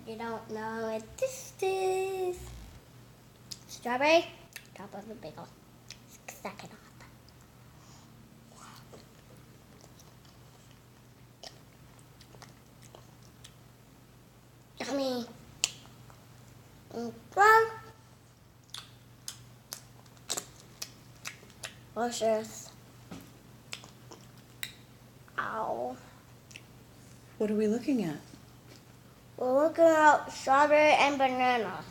you don't know what this is, strawberry, top of a bagel. Suck it up. Yummy. Delicious. Ow. What are we looking at? We're looking at strawberry and banana.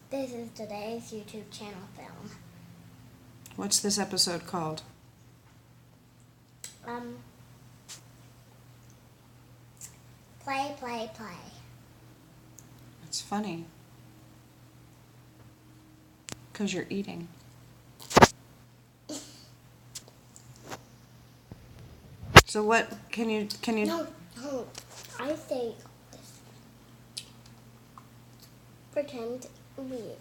This is today's YouTube channel film. What's this episode called? Play, play, play. It's funny. Because you're eating. So what, can you... No, I say pretend we,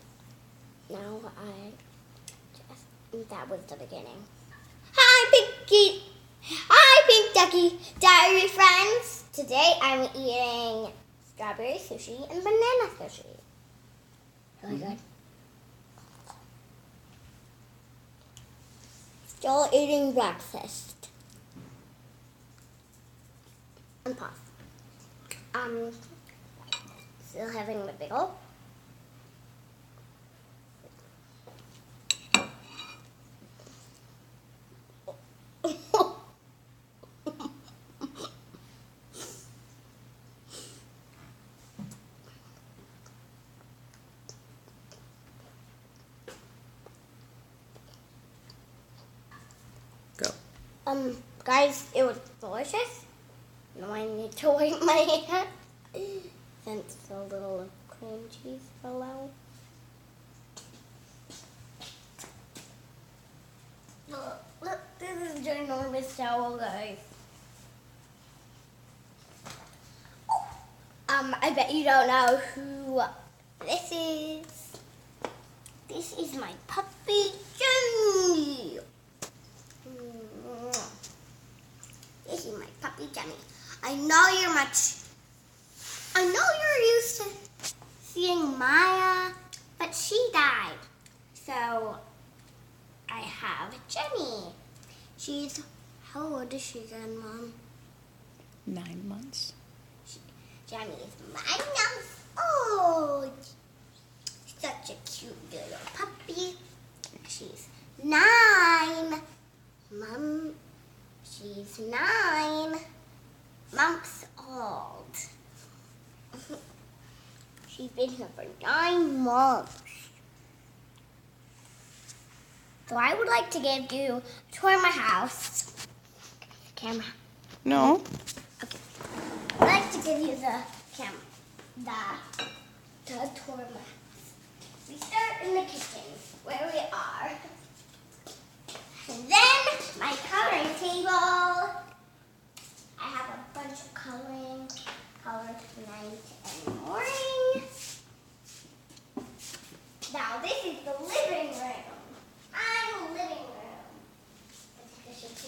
now I just, that was the beginning. Hi, Pink Ducky Diary friends. Today I'm eating strawberry sushi and banana sushi. Really good. Still eating breakfast. And puff. Still having my bagel. Go. Guys, it was delicious. Now I need to wipe my hands since a little cream cheese fell out. Look, this is ginormous towel, guys. I bet you don't know who this is. This is my puppy Jenny. This is my puppy Jenny. I know you're used to seeing Maya, but she died. So I have Jenny. She's, how old is she again, Mom? 9 months. Jenny is 9 months old. Such a cute little puppy. She's 9. Mom, she's 9 months old. She's been here for 9 months. So I would like to give you a tour of my house. Camera. No. Okay. I'd like to give you the camera. The tour of my house. We start in the kitchen, where we are. And then my coloring table. I have a bunch of coloring. Color night and morning. Now this is the living room. I'm living room. I should do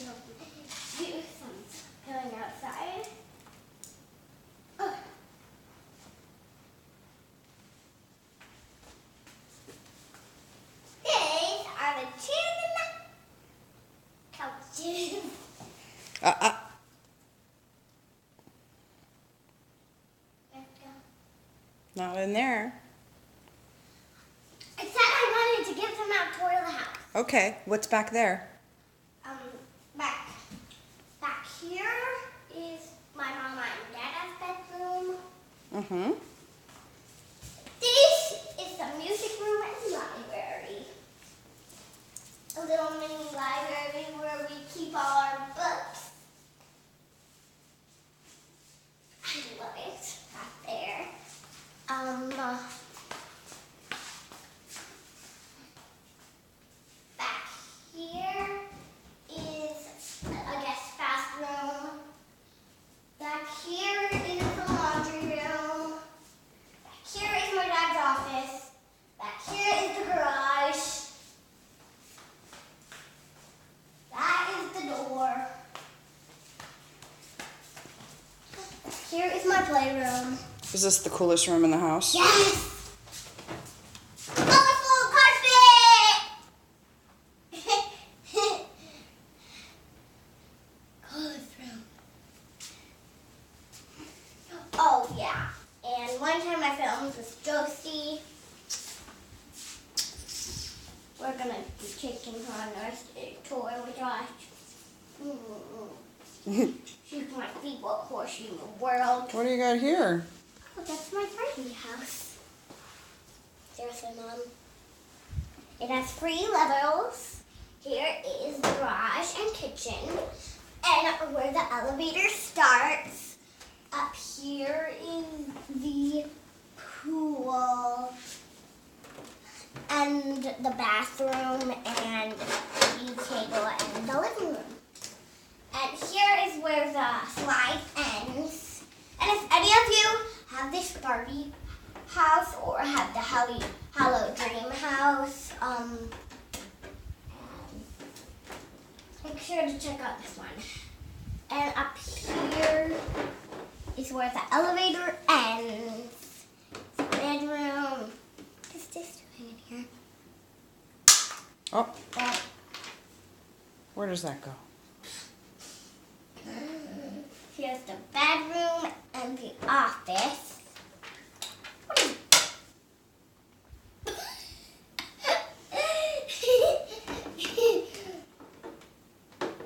some going outside. Oh. These are the chairs and the couches. Not in there. I said I wanted to give them out tour of the house. Okay, what's back there? Back here is my mama and dada's bedroom. Mm-hmm. This is the music room and library. A little mini library where we keep all our books. I love it. Back there. Back here is a guest bathroom. Back here is the laundry room. Back here is my dad's office. room. Is this the coolest room in the house? Yes! Colorful carpet! Coolest room. Oh, yeah. And one time I filmed with Josie. We're going to be taking her on our tour with Josh. She's my favorite horse in the world. What do you got here? Oh, that's my Barbie house. Seriously, Mom. It has 3 levels. Here is the garage and kitchen. And where the elevator starts. Up here is the pool. And the bathroom and the table and the living room. And here is where the slide ends. And if any of you have this Barbie house or have the Hello Dream house, make sure to check out this one. And up here is where the elevator ends. The bedroom. What is this doing in here? Oh, where does that go? Here's the bedroom and the office.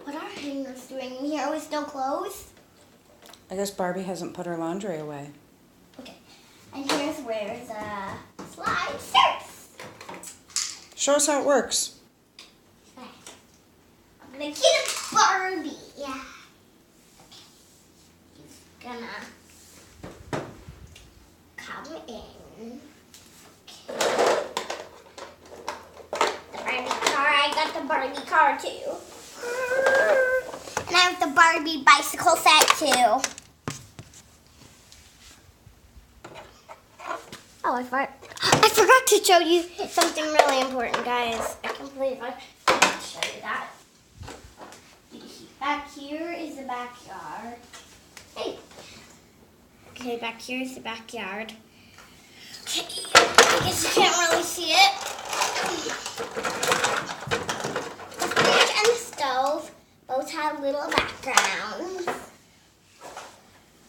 What are hangers doing in here with no clothes? I guess Barbie hasn't put her laundry away. Okay. And here's where the slide starts. Show us how it works. Okay. I'm gonna get a Barbie. Yeah. Gonna come in. Okay. The Barbie car. I got the Barbie car too. And I have the Barbie bicycle set too. Oh, I forgot to show you something really important, guys. I can't believe I forgot to show you that. Back here is the backyard. Hey. Okay, back here is the backyard. Okay, I guess you can't really see it. The fridge and the stove both have little backgrounds.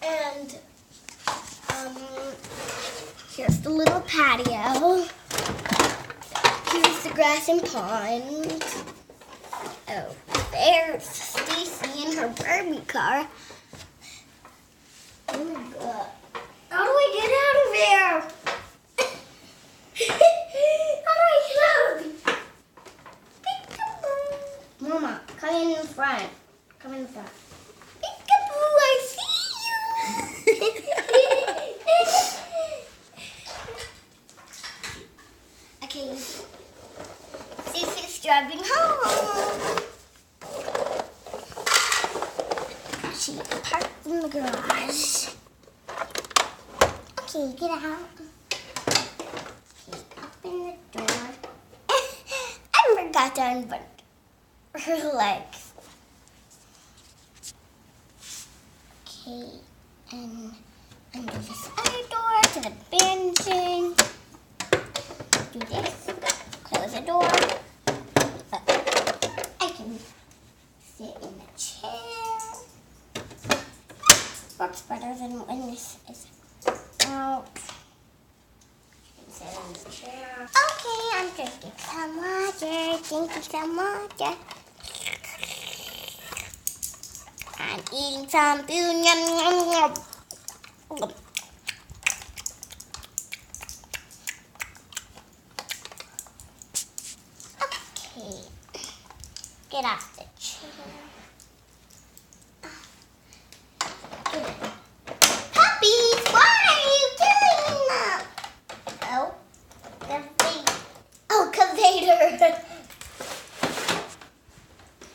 And here's the little patio. Here's the grass and pond. Oh, there's Stacy in her Barbie car. Oh my God. How do I get out of there? How do I get out? Peekaboo. Mama, come in the front. Come in the front. Peekaboo, I see you. Okay. Stacy's driving home. She parked in the garage. Okay, get out. Okay, open the door. I forgot to unbutton her legs. Okay, and under this other door to the benching. Do this. Close the door. I can sit in the chair. Works better than when this is out. You can sit in the chair. Okay, I'm drinking some water. Drinking some water. I'm eating some food. Yum, yum, yum. Okay. Get off the chair. Puppies, what are you doing? Oh, the thing. Oh, container.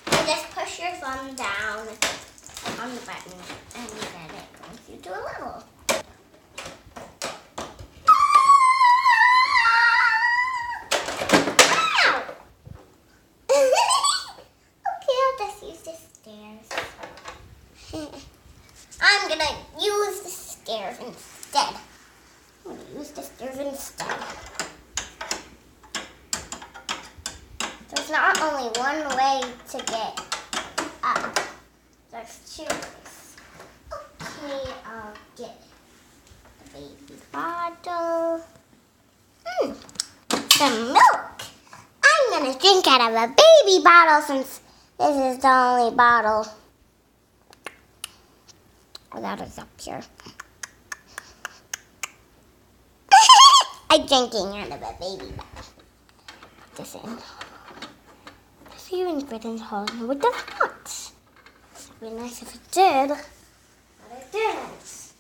You just push your thumb down on the button and then it goes you to a level. Ow! instead. I'm going to use the stairs instead. There's not only one way to get up. There's two ways. Okay, I'll get the baby bottle. Some milk. I'm going to drink out of a baby bottle since this is the only bottle. Oh, that is up here. I'm drinking out of a baby bottle. Put this in. This even fit in the hole. No, it does not. It'd be nice if it did, but it didn't.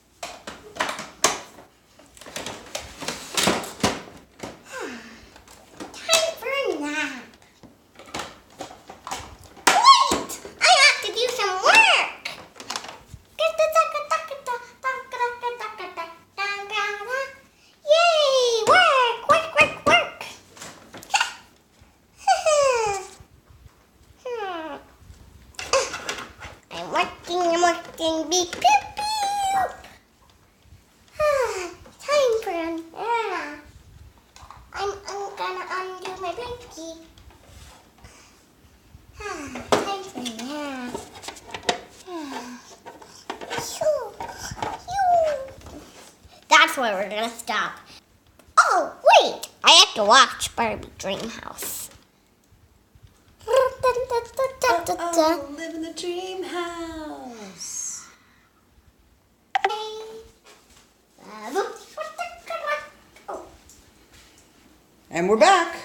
Time for a nap. Wait! I have to do some work. Yay! Work! Work! Work! Work! I'm working, beep, beep, beep. Time for a nap. I'm gonna undo my blankie. Time for a nap. That's where we're gonna stop. Oh, wait! I have to watch Barbie Dreamhouse. Oh, live in the dream house. Oh, And we're back.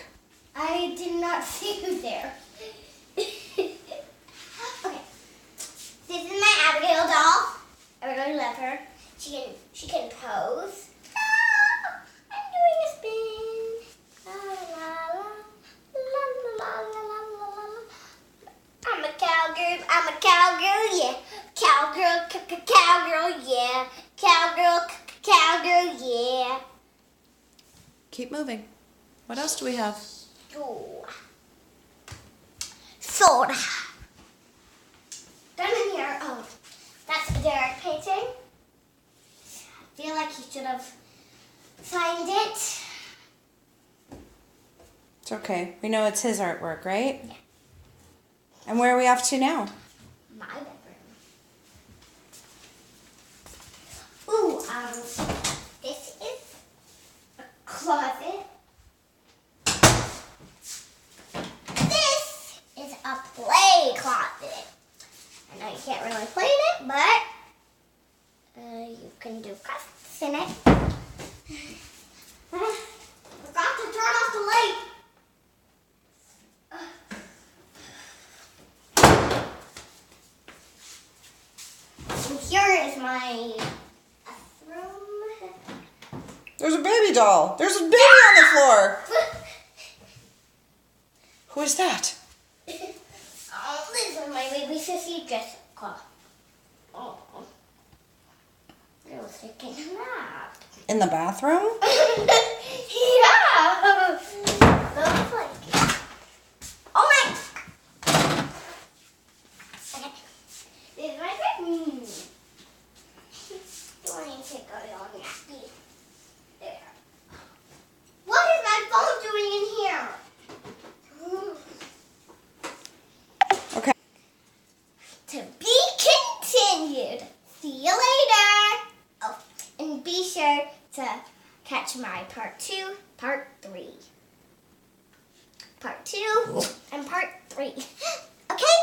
I did not see you there. Okay. This is my Abigail doll. I really love her. She can pose. Ah, I'm doing a spin. La la la la la la la la la. I'm a cowgirl. I'm a cowgirl. Yeah. Cowgirl. Cowgirl. Yeah. Cowgirl. Cowgirl. Yeah. Keep moving. What else do we have? Soda. Down in here. Oh, that's Derek painting. I feel like he should have signed it. It's okay. We know it's his artwork, right? Yeah. And where are we off to now? My bedroom. Ooh, this is a closet. This is a play closet. I know you can't really play in it, but you can do cuts in it. Forgot to turn off the light. And here is my bathroom. There's a baby doll. There's a baby on the floor. Who is that? Oh, this is my baby sissy Jessica. Oh, I was taking a nap. In the bathroom? Yeah. Looks like it. Oh my. Okay. This is my bedroom. Do I need to go on nappy? There. What is my phone doing in here? Okay. To be continued. See you later. Oh, and be sure to catch my part 2, part 3. Part 2 and part 3. Okay?